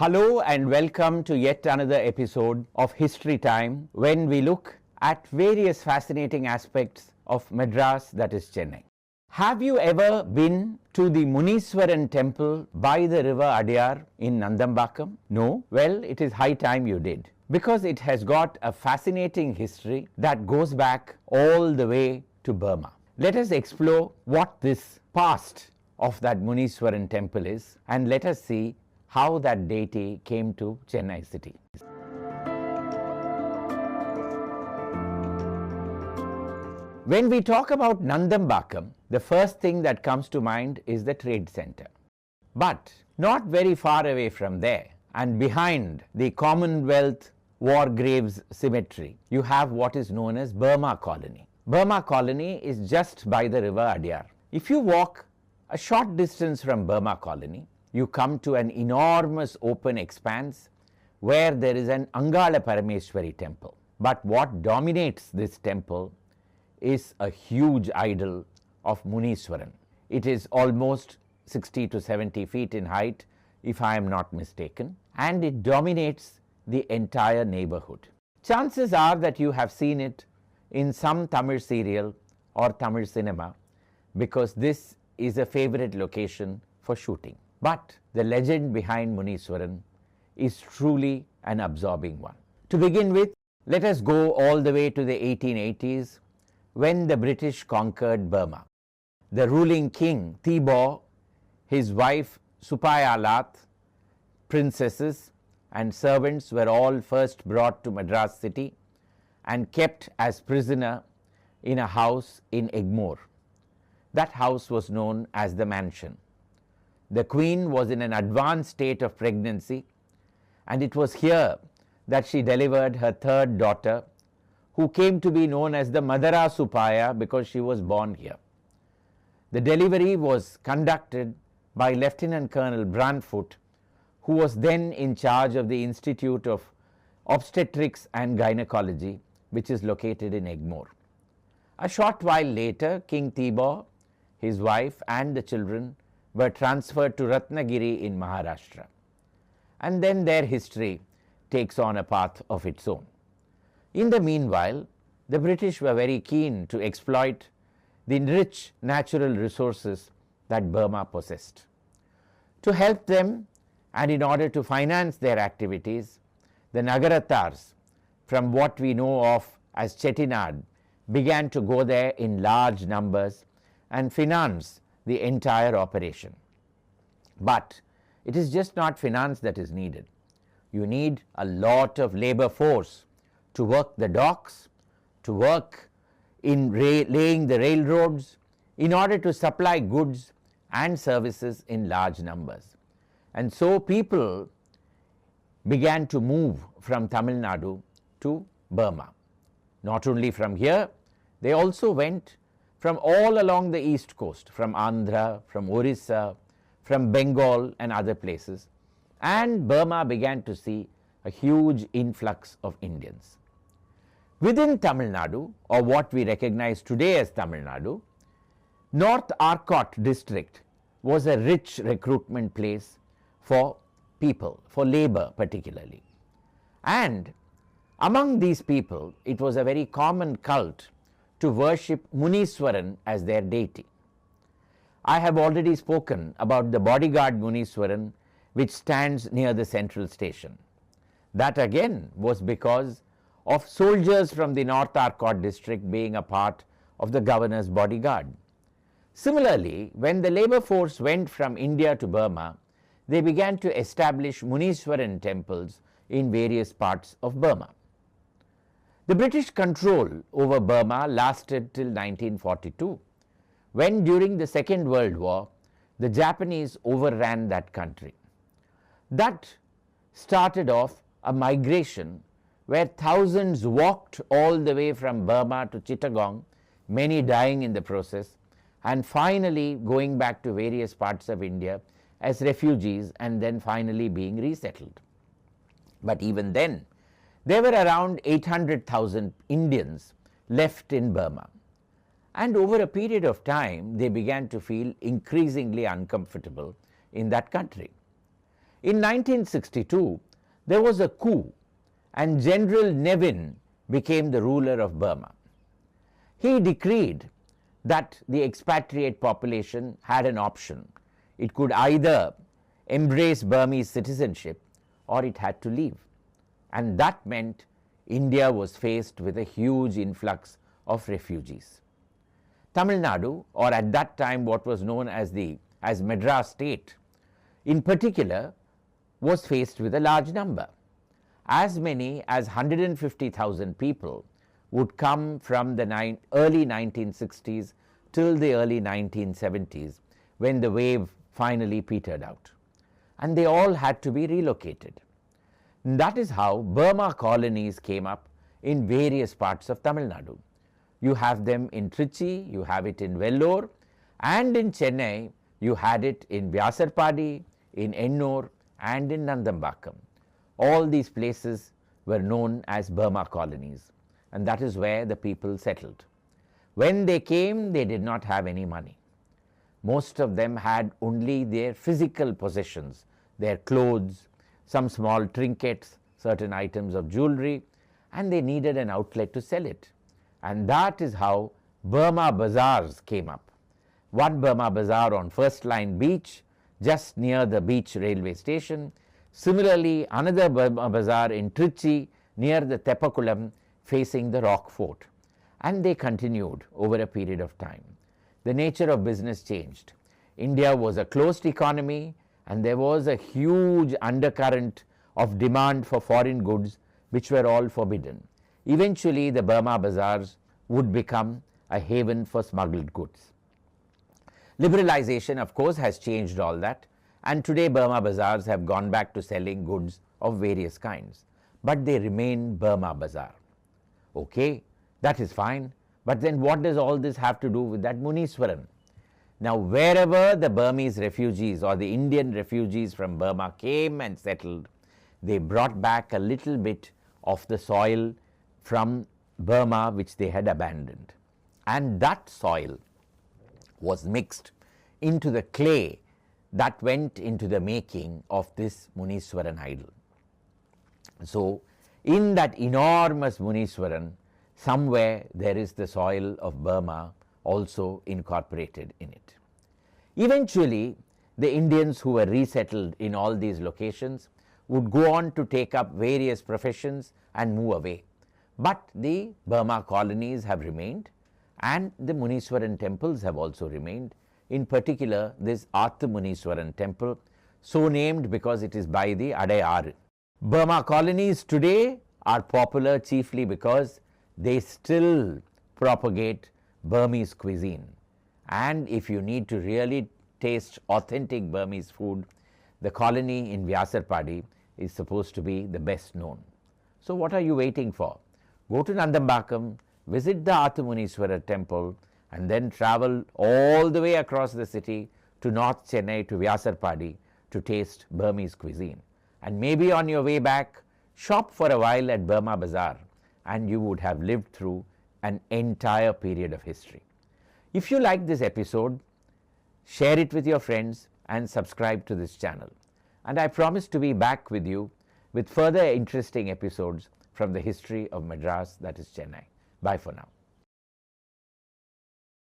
Hello and welcome to yet another episode of History Time, when we look at various fascinating aspects of Madras, that is Chennai. Have you ever been to the Muniswaran temple by the river Adyar in Nandambakkam? No? Well, it is high time you did, because it has got a fascinating history that goes back all the way to Burma. Let us explore what this past of that Muniswaran temple is, and let us see how that deity came to Chennai city. When we talk about Nandambakkam, the first thing that comes to mind is the trade center. But not very far away from there, and behind the Commonwealth War Graves Cemetery, you have what is known as Burma Colony. Burma Colony is just by the river Adyar. If you walk a short distance from Burma Colony, you come to an enormous open expanse where there is an Angala Parameswari temple. But what dominates this temple is a huge idol of Muniswaran. It is almost 60 to 70 feet in height, if I am not mistaken, and it dominates the entire neighborhood. Chances are that you have seen it in some Tamil serial or Tamil cinema, because this is a favorite location for shooting. But the legend behind Muniswaran is truly an absorbing one. To begin with, let us go all the way to the 1880s, when the British conquered Burma. The ruling king, Thibaw, his wife Supayalat, princesses and servants were all first brought to Madras city and kept as prisoner in a house in Egmore. That house was known as the mansion. The queen was in an advanced state of pregnancy, and it was here that she delivered her third daughter, who came to be known as the Madara Supaya because she was born here. The delivery was conducted by Lieutenant Colonel Brandfoot, who was then in charge of the Institute of Obstetrics and Gynecology, which is located in Egmore. A short while later, King Thibaw, his wife and the children were transferred to Ratnagiri in Maharashtra, and then their history takes on a path of its own. In the meanwhile, the British were very keen to exploit the rich natural resources that Burma possessed. To help them, and in order to finance their activities, the Nagaratars, from what we know of as Chettinad, began to go there in large numbers and finance the entire operation. But it is just not finance that is needed. You need a lot of labor force to work the docks, to work in laying the railroads, in order to supply goods and services in large numbers. And so people began to move from Tamil Nadu to Burma. Not only from here, they also went from all along the east coast, from Andhra, from Orissa, from Bengal and other places, and Burma began to see a huge influx of Indians. Within Tamil Nadu, or what we recognize today as Tamil Nadu, North Arcot district was a rich recruitment place for people, for labor particularly. And among these people, it was a very common cult to worship Muniswaran as their deity. I have already spoken about the bodyguard Muniswaran, which stands near the central station. That again was because of soldiers from the North Arcot district being a part of the governor's bodyguard. Similarly, when the labor force went from India to Burma, they began to establish Muniswaran temples in various parts of Burma. The British control over Burma lasted till 1942, when during the Second World War, the Japanese overran that country. That started off a migration where thousands walked all the way from Burma to Chittagong, many dying in the process, and finally going back to various parts of India as refugees and then finally being resettled. But even then, there were around 800,000 Indians left in Burma. And over a period of time, they began to feel increasingly uncomfortable in that country. In 1962, there was a coup and General Nevin became the ruler of Burma. He decreed that the expatriate population had an option. It could either embrace Burmese citizenship or it had to leave. And that meant India was faced with a huge influx of refugees. Tamil Nadu, or at that time what was known as Madras state, in particular, was faced with a large number. As many as 150,000 people would come from the early 1960s till the early 1970s, when the wave finally petered out. And they all had to be relocated. And that is how Burma colonies came up in various parts of Tamil Nadu. You have them in Trichy, you have it in Vellore, and in Chennai you had it in Vyasarpadi, in Ennore, and in Nandambakkam. All these places were known as Burma colonies, and that is where the people settled. When they came, they did not have any money. Most of them had only their physical possessions, their clothes, some small trinkets, certain items of jewelry, and they needed an outlet to sell it. And that is how Burma Bazars came up. One Burma Bazar on First Line Beach, just near the beach railway station. Similarly, another Burma Bazar in Trichy, near the Teppakulam, facing the Rock Fort. And they continued over a period of time. The nature of business changed. India was a closed economy, and there was a huge undercurrent of demand for foreign goods which were all forbidden. Eventually, the Burma Bazars would become a haven for smuggled goods. Liberalization, of course, has changed all that, and today Burma Bazars have gone back to selling goods of various kinds, but they remain Burma Bazar. Okay, that is fine, but then what does all this have to do with that Muniswaran? Now, wherever the Burmese refugees or the Indian refugees from Burma came and settled, they brought back a little bit of the soil from Burma which they had abandoned. And that soil was mixed into the clay that went into the making of this Muniswaran idol. So, in that enormous Muniswaran, somewhere there is the soil of Burma also incorporated in it. Eventually, the Indians who were resettled in all these locations would go on to take up various professions and move away. But the Burma colonies have remained, and the Muniswaran temples have also remained. In particular, this Athu Muniswaran temple, so named because it is by the Adayar. Burma colonies today are popular chiefly because they still propagate Burmese cuisine. And if you need to really taste authentic Burmese food, the colony in Vyasarpadi is supposed to be the best known. So what are you waiting for? Go to Nandambakkam, visit the Athu Muniswarar temple, and then travel all the way across the city to North Chennai, to Vyasarpadi, to taste Burmese cuisine. And maybe on your way back, shop for a while at Burma Bazar, and you would have lived through an entire period of history. If you like this episode, share it with your friends and subscribe to this channel. And I promise to be back with you with further interesting episodes from the history of Madras, that is Chennai. Bye for now.